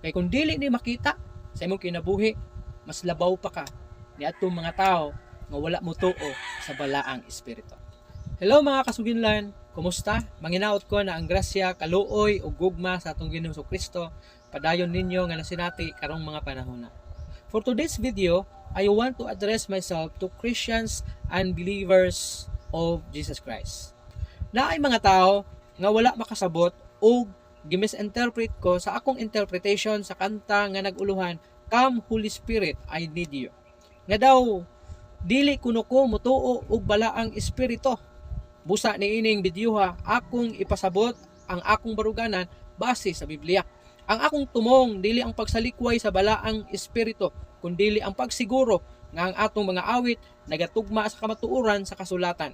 Kay kung dili ni makita sa imong kinabuhi, mas labaw pa ka ni atong mga tao nga wala mo tuo sa balaang espiritu. Hello mga kasuginlan, kumusta? Manginaot ko na ang grasya, kaluoy ug gugma sa atong Ginoong Kristo padayon ninyo nga nasinati karong mga panahon. For today's video, I want to address myself to Christians and believers of Jesus Christ. Naay mga tao nga wala makasabot o gimisinterpret ko sa akong interpretation sa kanta nga naguluhan, Come Holy Spirit, I Need You. Nga daw, dili kuno ko mutuo og balaang espiritu. Busa ni ining bidyuha, akong ipasabot ang akong baruganan base sa Biblia. Ang akong tumong dili ang pagsalikway sa balaang espiritu, kundi ang pagsiguro nga ang atong mga awit nagatugma sa kamatuoran sa kasulatan.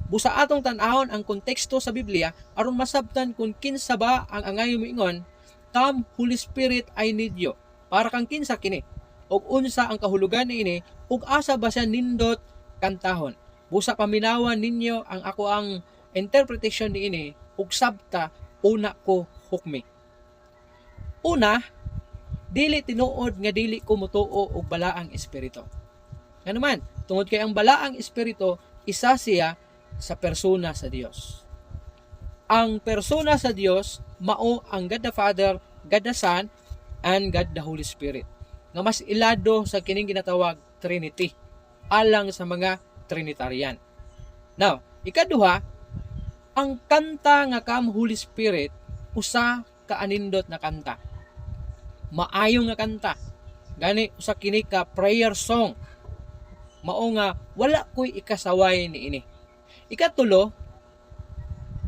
Busa atong tan-ahon ang konteksto sa Biblia aron masabtan kung kinsa ba ang angayo moingon, Come Holy Spirit, I Need You. Para kang kinsa kini, ug unsa ang kahulugan niini, ug asa ba siya nindot kantahon. Busa paminawan ninyo ang ako ang interpretation niini, ug sabta una ko hukmi. Una, dili tinuod nga dili ko mutuo og balaang espiritu. Nga naman, tungod kay ang balaang espiritu isa siya sa persona sa Dios. Ang persona sa Dios mao ang God the Father, God the Son, and God the Holy Spirit. Nga mas ilado sa kining ginatawag Trinity alang sa mga Trinitarian. Now, ikaduha, ang kanta nga Come Holy Spirit usa ka anindot na kanta. Maayo nga kanta. Gani usa kini ka prayer song. Mao nga wala koy ikasaway niini. Ikatulo,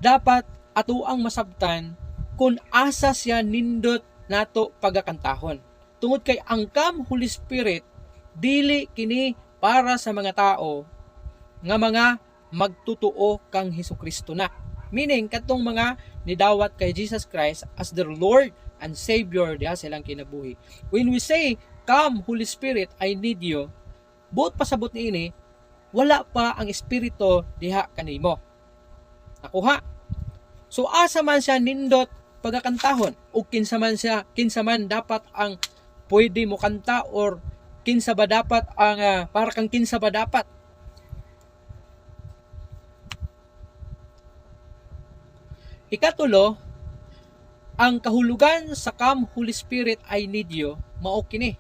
dapat ato ang masabtan kung asa siya nindot nato pagakantahon. Tungod kay ang Come Holy Spirit dili kini para sa mga tao nga mga magtutuo kang Hesukristo na. Meaning katong mga nidawat kay Jesus Christ as their Lord and Savior diha silang kinabuhi. When we say, Come Holy Spirit, I need you, buot pasabot niini, wala pa ang espiritu diha kanimo. Nakuha. So asa man siya nindot pagakantahon o kinsa man dapat ang pwede mo kanta or kinsa ba dapat ang para kang kinsa ba dapat. Ikatulo, ang kahulugan sa Come Holy Spirit I Need You mao kini.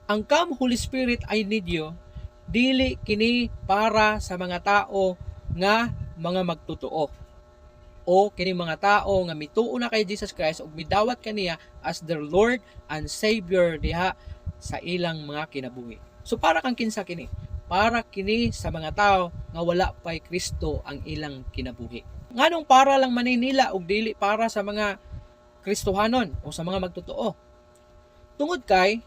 Ang Come Holy Spirit I Need You dili kini para sa mga tao nga mga magtutuo o kini mga tao nga mituo na kay Jesus Christ ug midawat kaniya as their Lord and Savior diha sa ilang mga kinabuhi. So para kang kinsa kini? Para kini sa mga tao nga wala pay Kristo ang ilang kinabuhi. Nganong para lang maninila ug dili para sa mga Kristohanon o sa mga magtutuo? Tungod kay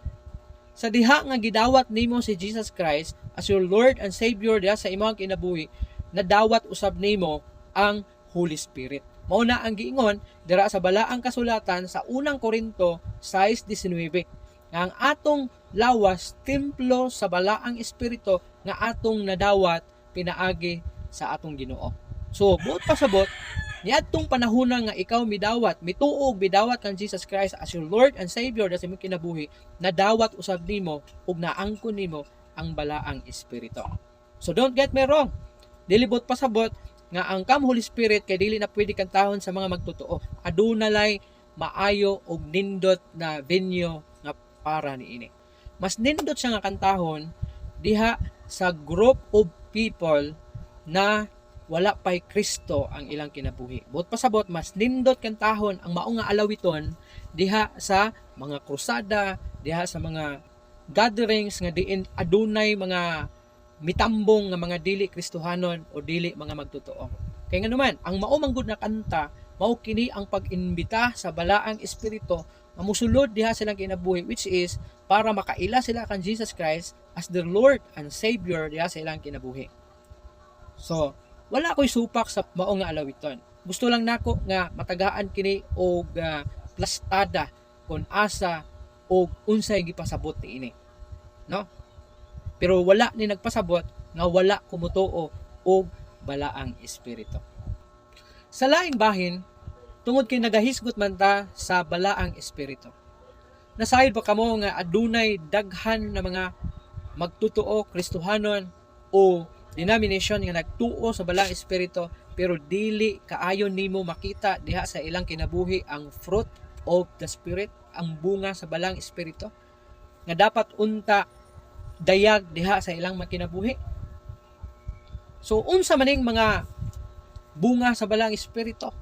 sa diha nga gidawat nimo si Jesus Christ as your Lord and Savior diha sa imong kinabuhi, nadawat usab nimo ang Holy Spirit. Mao na ang giingon dira sa balaang kasulatan sa unang Korinto 6:19 nga ang atong lawas templo sa balaang espiritu nga atong nadawat pinaagi sa atong Ginoo. So buot pasabot niadtong panahon nga ikaw mituog bidawat kang Jesus Christ as your Lord and Savior sa imong kinabuhi, nadawat usab nimo ug naangkon nimo ang balaang espiritu. So don't get me wrong. Dili buot pasabot nga ang Come Holy Spirit kay dili na pwede kantahon sa mga magtutuo. Adunay maayo og nindot na venue nga para niini. Mas nindot siya nga kantahon diha sa group of people na wala pay Kristo ang ilang kinabuhi. Buot pasabot mas nindot kantahon ang mao nga alawiton diha sa mga krusada, diha sa mga gatherings nga diin adunay mga mitambong nga mga dili Kristohanon o dili mga magtutuo. Kaya nga naman, ang mao manggod na kanta, mao kini ang pag-imbita sa balaang espiritu nga mosulod diha silang kinabuhi, which is para makaila sila kan Jesus Christ as their Lord and Savior diha sa ilang kinabuhi. So, wala ko'y supak sa mao nga alawiton. Gusto lang nako nga matagaan kini og plastada kung asa og unsay gipasabot niini. No? Pero wala ni nagpasabot nga wala kumutuo og balaang espiritu. Sa laing bahin, tungod kay nagahisgot man ta sa balaang espiritu. Nasayod ba kamo nga adunay daghan na mga magtutuo Kristohanon o denomination nga nagtuo sa balang espiritu pero dili kaayon nimo makita diha sa ilang kinabuhi ang fruit of the spirit, ang bunga sa balang espiritu nga dapat unta dayag diha sa ilang makinabuhi. So unsa maning mga bunga sa balang espiritu?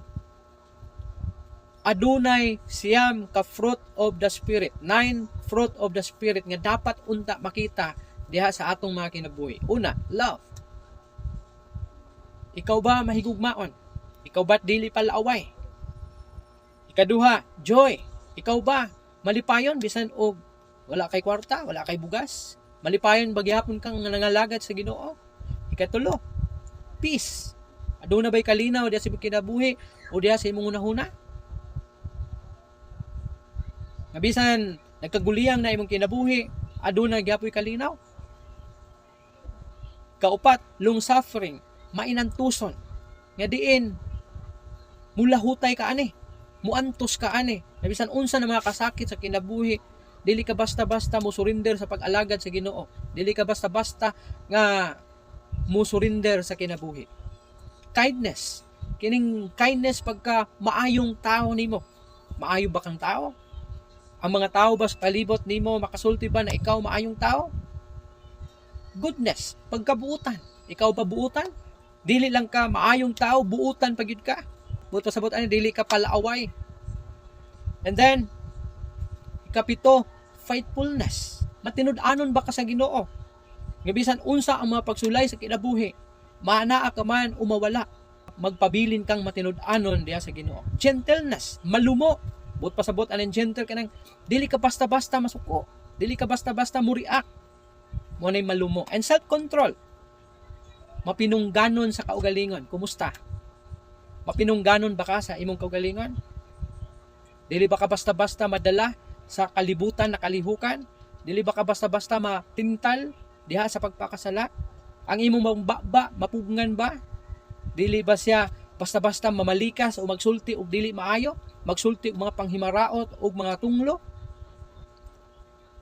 Adunay siyam ka fruit of the spirit, 9 fruit of the spirit nga dapat unta makita diha sa atong mga kinabuhi. Una, love. Ikaw ba mahigugmaon? Ikaw ba dili palaaway? Ikaduha, joy. Ikaw ba malipayon bisan og wala kay kwarta, wala kay bugas? Malipayon ba gihapon kang nangalagad sa Ginoo? Ikatulo, peace. Aduna ba'y kalinaw diha sa imong kinabuhi o diha sa imong hunahuna? Nga bisan nagkaguliyang na imong kinabuhi, aduna gyapoy kalinaw. Kaupat, long suffering, mainantuson. Nga diin mulahutay ka ani, muantos ka ani. Nga bisan unsa na mga kasakit sa kinabuhi, dili ka basta-basta mo surrender sa pag-alagad sa Ginoo. Dili ka basta-basta nga mo surrender sa kinabuhi. Kindness. Kining kindness pagka maayong tao nimo. Maayo ba kang tao? Ang mga tao ba sa palibot nimo makasulti ba na ikaw maayong tao? Goodness, pagkabuutan. Ikaw ba buutan? Dili lang ka maayong tao, buutan pa gyud ka. Buto sabot ani dili ka palaaway. And then ikapito, faithfulness. Matinud-anon ba ka sa Ginoo? Nga bisan unsa ang mga pagsulay sa kinabuhi, maanaa ka man umawala, magpabilin kang matinud-anon diha sa Ginoo. Gentleness, malumo. But pasabot aning gentle kanang dili ka basta-basta masuko, dili ka basta-basta mo react. Mo nay malumo. And self-control. Mapinungganon sa kaugalingon. Kumusta? Mapinungganon ba ka sa imong kaugalingon? Dili ba ka basta-basta madala sa kalibutan na kalihukan? Dili ba ka basta-basta matintal diha sa pagpakasala? Ang imong baba, mapugngan ba? Dili ba siya basta-basta mamalikas o magsulti og dili maayo? Magsulti og mga panghimaraot o mga tunglo?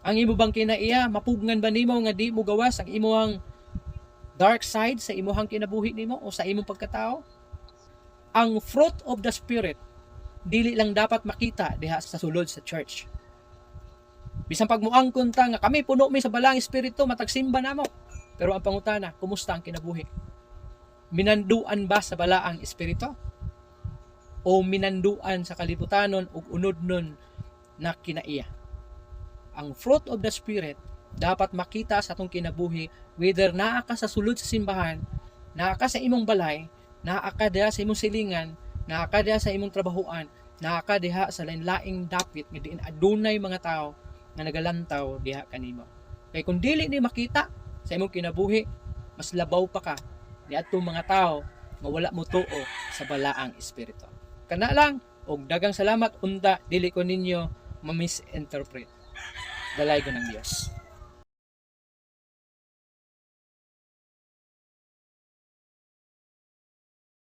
Ang imo bang kinaiya, mapugngan ba nimo nga di mo gawas ang imong dark side sa imong kinabuhi nimo o sa imong pagkatao? Ang fruit of the spirit dili lang dapat makita diha sa sulod sa church. Bisan pag muangkon ta nga kami puno mi sa balang espiritu, matagsimba namo. Pero ang pangutana, kumusta ang kinabuhi? Minanduan ba sa balaang espiritu? O minanduan sa kalibutanon ug unodnon na kinaiya? Ang fruit of the spirit dapat makita sa atong kinabuhi, whether naa ka sa sulod sa simbahan, naa ka sa imong balay, naa ka diha sa imong silingan, naa ka diha sa imong trabahoan, naa ka diha sa lain-laing dapit nga diin adunay mga tao nga nagalantaw diha kanimo. Kay kung dili ni makita sa imong kinabuhi, mas labaw pa ka ni adtong mga tao nga wala mo tuo sa balaang espiritu. Kana lang, og dagang salamat unta dili ko ninyo ma-misinterpret. Dalay ko ng Diyos.